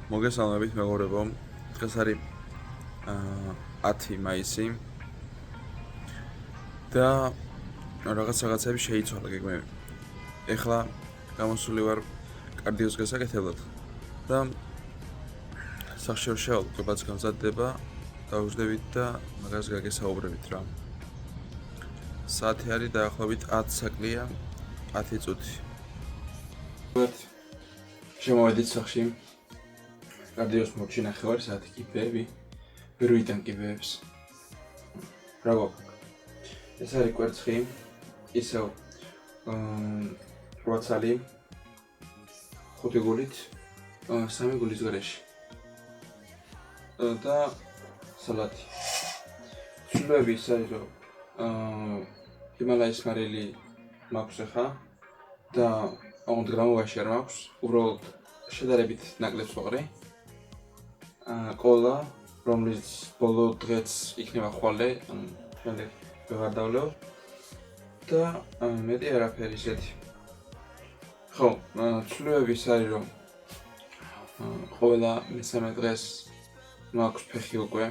მოგესალმებით მეგობრებო. დღეს არის 10 მაისი და რაღაცები შეიცვალა გეგმები. ეხლა გამოსული ვარ კარდიოს გასაკეთებლად და სახში შევალ გამზადდება დავუждებით და მაგას გაგესაუბრებით რა. საათი არის დაახლოებით 10 საკლია 10 წუთი. შემოვედით სახში. კარდიოს მორჩი ნახევარი საათი კიბეები, ვირუიდან კიბეებს. რა გვაქვს? ეს არის კვერცხი, ისევ 8 ცალი, 5 გულით, 3 გულის გარეშე. და სალატი. ცვლილები ის არის, რომ ჰიმალაის მარილი მაქვს ახლა და 50 გრამოვაში არ მაქვს, უბრალოდ შედარებით ნაკლებს ვაყრე. კოლა, რომლის ბოლო დღეც იქნება ხვალე, შემდეგ ვეღარ დავლევ და მეტი არაფერი ისეთი. ხო, ცვლილებები ის არის, რომ ყველა მესამე დღეს მაქვს ფეხი უკვე,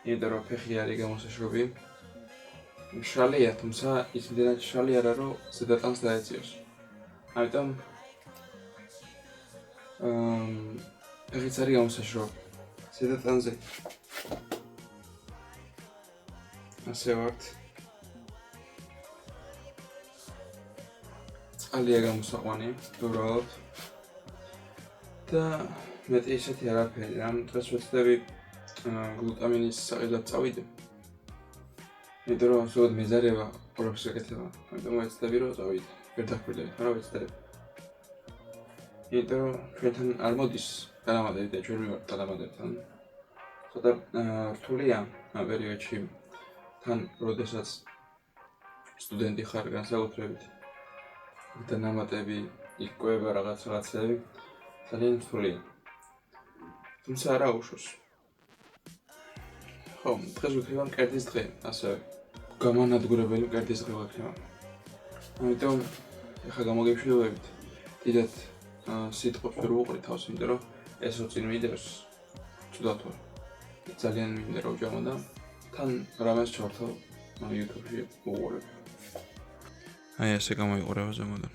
იმიტომ რომ ფეხი არის გამოსაშრობი. მშრალია, თუმცა ის იმდენად მშრალი არა, რომ ზედატანს დაეციოს. ამიტომ ფეხიც არის გამოსაშრობი. ზედატანზე ასე ვართ. წყალია გამოსაყვანი, უბრალოდ. და მეტი ისეთი არაფერი, რა დღეს ვეცდები გლუტამინის საყიდად წავიდე. იმიტომ რომ ზოგადად მეზარება პროფესია გეთება, ამიტომ ვეცდები რომ წავიდე. ვერ დახვიდებით, მაგრამ ვეცდები. იმიტომ რომ ჩვენთან არ მოდის დანამატები და ჩვენ ვიყავთ დანამატებთან. ცოტა რთულია ამ პერიოდში თან როდესაც სტუდენტი ხარ განსაკუთრებით. დანამატები იკვება რაღაცები ძალიან რთულია. თუმცა არა უშავს. ხო, დღეს ვიქნება მკერდის დღე, ასევე გამანადგურებელი მკერდის დღე ვიქნება. ამიტომ ეხლა გამოგეშვიდობებით. დიდად სიტყვებს ვერ ვუყრი თავს, იმიტომ რომ ესო წინ მიდევს ცუდად ვარ. ძალიან მინდა რომ ვჯამო და თან რამეს ჩავთვალ YouTube-ში უყურებ. აი ესე გამოიყურება ზემოდან.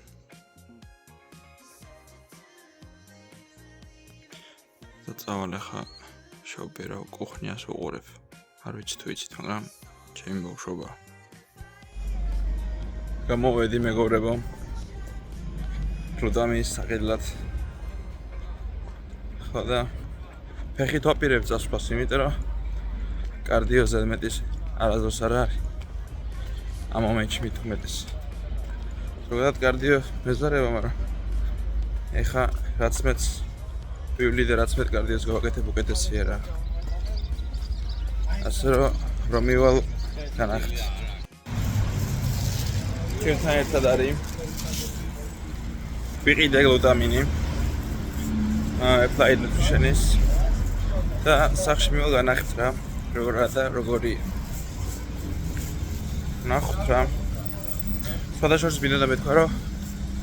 და წავალ ახლა შევბერავ კუხნიას უყურებ. არ ვიცი თუ იცით, მაგრამ ჩემი ბავშვობაა. გამოვედი მეგობრებო. გლუტამინის საყიდლად. ხო და ფეხით ვაპირებ წასვლას, იმიტომ რომ კარდიოზე მეტის არასდროს არ არის. ამ მომენტში მით უმეტეს. ზოგადად კარდიო მეზარება, მაგრამ ეხა რაც მეც ვივლი და რაც მეტ კარდიოს გავაკეთებ უკეთესია რა. ასე რომ მივალ განახთ. ჩვენთან ერთად არის ვიყიდე გლუტამინი applied nutritionist და სახში მივალ განახთ რა როგორი ნახოთ რა. სხვადასხვა მინდა მეთქვა რომ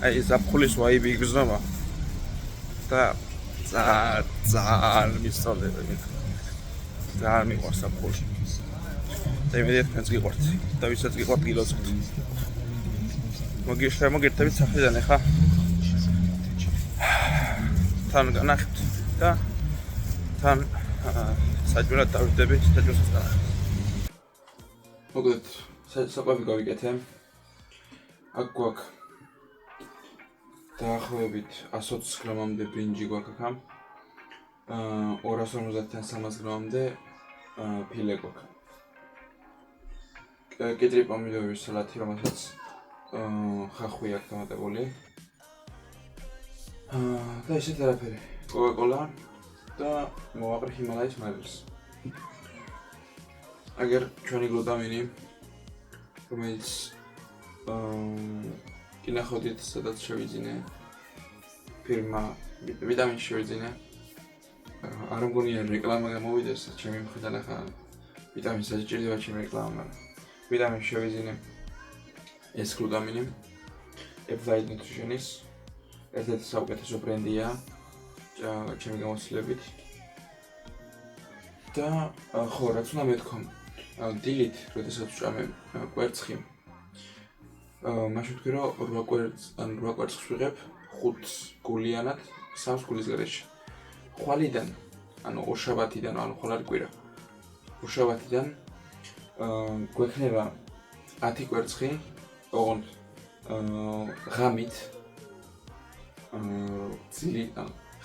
აი ზაფხულის ვაიბი იგრძნობა და ძალიან მისწავლება მინდა. ძალიან მიყვარს ზაფხული. და იმედია თქვენც გიყვართ და ვისაც გიყვართ გილოცავთ. მოგერთებით სახლიდან ახლა თან განახთ და თან საჭმელად დავждები საჭმელსაც განახთ. მოგეთ საკვები გავიკეთე. აქ გვაქვს დაახლოებით 120 გრამამდე ბრინჯი გვაქვს აქ. 250-დან 300 გრამამდე ფილე გვაქვს. კედრი პომიდორის სალათი, რომელსაც ხახვი აქვს დამატებული. და ისეთ არაფერი. კოკა-კოლა და მოვაყრე ჰიმალაის მარილს. აგერ ჩვენი გლუტამინი, რომელიც კინახოდით სადაც შევიძინე ფირმა ვიტამინს შევიძინე. არ მგონია რეკლამა გამოვიდეს, ჩემი მხრიდან ახლა ვიტამინს არ ჭირდება ჩემი რეკლამა, მაგრამ ვიტამინს შევიძინე. ეს გლუტამინი applied nutritionist ერთ-ერთი საუკეთესო ბრენდია ჩემი გამოცდილებით და ხო რაც უნდა მეთქვა დილით როდესაც ვჭამე კვერცხი მაშინ ვთქვი რომ 8 კვერცხს ვიღებ 5 გულიანად 3 გულის გარეშე ხვალიდან ანუ ორშაბათიდან ანუ ხვალ კვირა ორშაბათიდან გვექნება 10 კვერცხი ოღონდ ღამით ძილი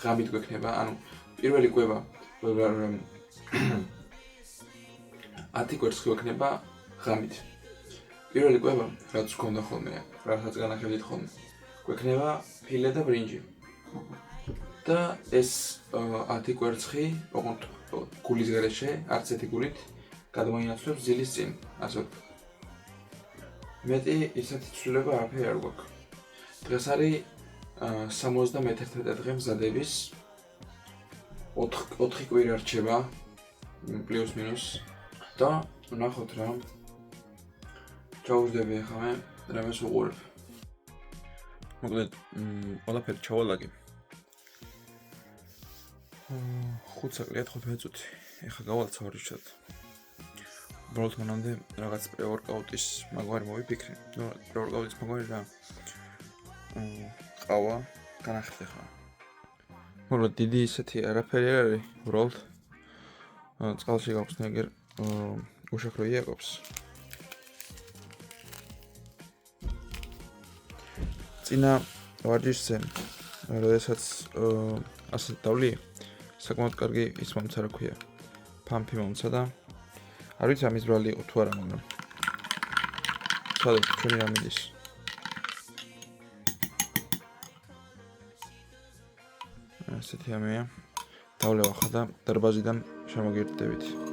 ღამით გვექნება ანუ პირველი კვება 10 კვერცხი გვექნება ღამით პირველი კვება რაც გქონდა ხოლმე რასაც განახებდით ხოლმე გვექნება ფილე და ბრინჯი და ეს 10 კვერცხი ოღონდ გულის გარეშე არც ერთი გულით გადმოინაცვლებს ძილის წინ ასე ვთქვი მეტი ისეთი ცვლილება არაფერი არ გვაქვს დღეს არის 71 დღე მზადების 4 კვირა რჩება პლუს მინუს და ნახოთ რა ჩავუძდები ახლა მე რამეს უყურებ მოკლედ ყველაფერი ჩავალაგე 5 საკლია 15 წუთი ეხლა გავალცავ რჩად უბრალოდ მანამდე რაღაც პრე-ვორკაუტის მაგვარი მოვიფიქრე ნუ პრე-ვორკაუტის მაგვარი რა ყავა განახეთე ხა მოკლედ დიდი ისეთი არაფერი არ არის უბრალოდ წყალში გაქვს ნეგერ უშაქრო იაკობს წინა ვარჯიშზე როდესაც ასე დავლი საკმაოდ კარგი ის მომცა რა ქვია ფამფი მომცა და არ ვიცი ამის ბრალი იყო თუ არა მაგრამ სადაც ჩვენი რამე ის ასეთი ამეა დავლევა ხა და დარბაზიდან შემოგირდებით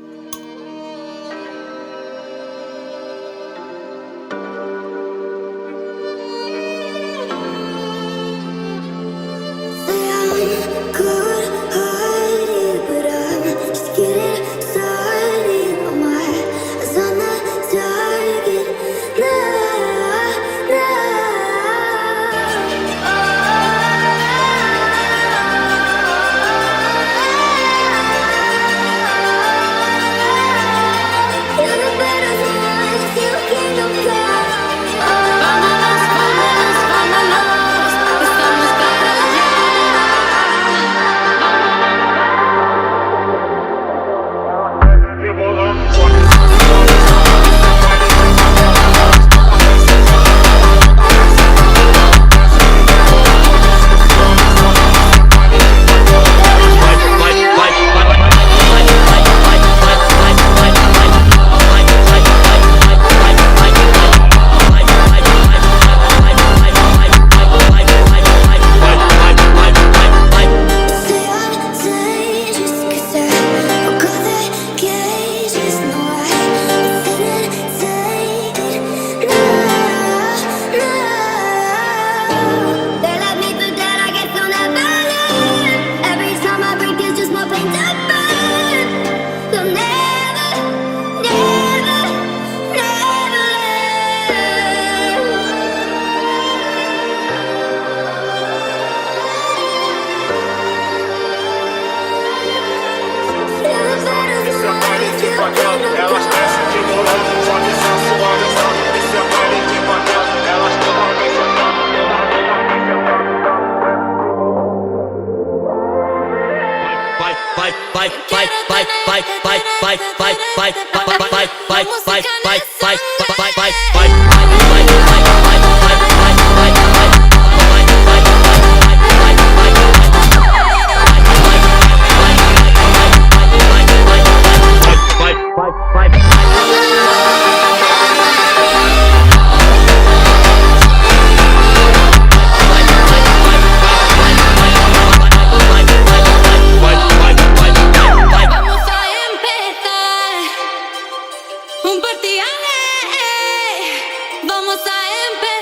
Vamos a empezar.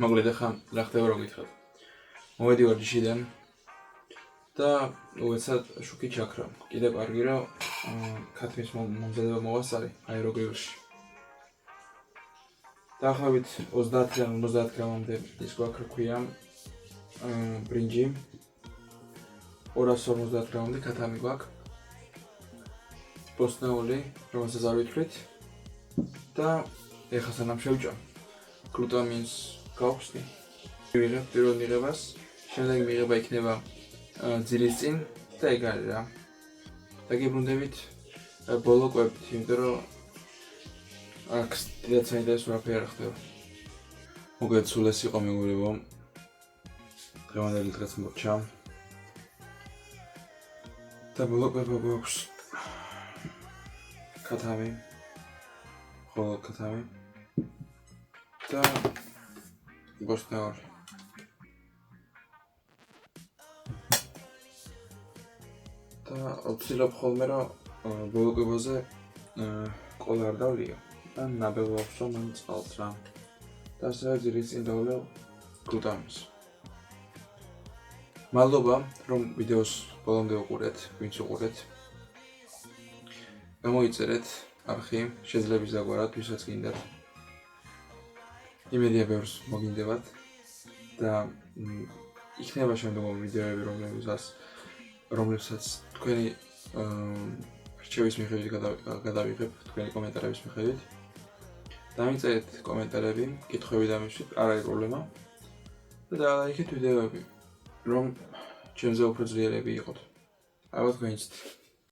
მოკლედ ახლა რა ხდება რომ გითხრათ. მოვედივარ ჯიშიდან და უეცად შუქი ჩაქრა. კიდე კარგი რომ ქათმის მომზადება მოვასწარე აეროგრილში. დაახლოებით 30-დან 50 გრამამდე ის გვაქვს რა ქვია ბრინჯი. 250 გრამამდე ქათამი გვაქვს. პოსტნეული, რომელსაც არ ვითვლით და ეხლა სანამ შევჭამ გლუტამინს გავხსნი. მივიღებ პირველ მიღებას, შემდეგ მიღება იქნება ძილის წინ და ეგ არის რა. დაგიბრუნდებით ბოლო კვებით, იმიტომ რომ აქ დიდად საინტერესო რაფერი არ ხდება. მოგეთ სულ ეს იყო მეგობრებო. დღევანდელი დღეც მორჩა. და ბოლო კვება გვაქვს ქათამი. ხოლო ქათამი. და ბოსტნეული. და ვცდილობ ხოლმე რომ ბოლო კვებაზე ყოლა არ დავლიო. და ნაბეღ ვახსო მან წყალს რა. და ასევე ძილის წინ დავლიო გლუტამინს. მადლობა რომ ვიდეოს ბოლომდე უყურეთ, ვინც უყურეთ. გამოიწერეთ არხი, შეძლებს დაგვარად, ვისაც გინდათ. იმედია ბევრს მოგინდებათ და იქნება შემდგომი ვიდეოები, რომლებსაც თქვენი რჩევის მიხედვით გადავიღებ, თქვენი კომენტარების მიხედვით. დამიწერეთ კომენტარები, კითხვები დამიშვით, არ არის პრობლემა. და დალაიქეთ ვიდეოები, რომ ჩემზე უფრო ძლიერები იყოთ. ალბათ გვენიცდით.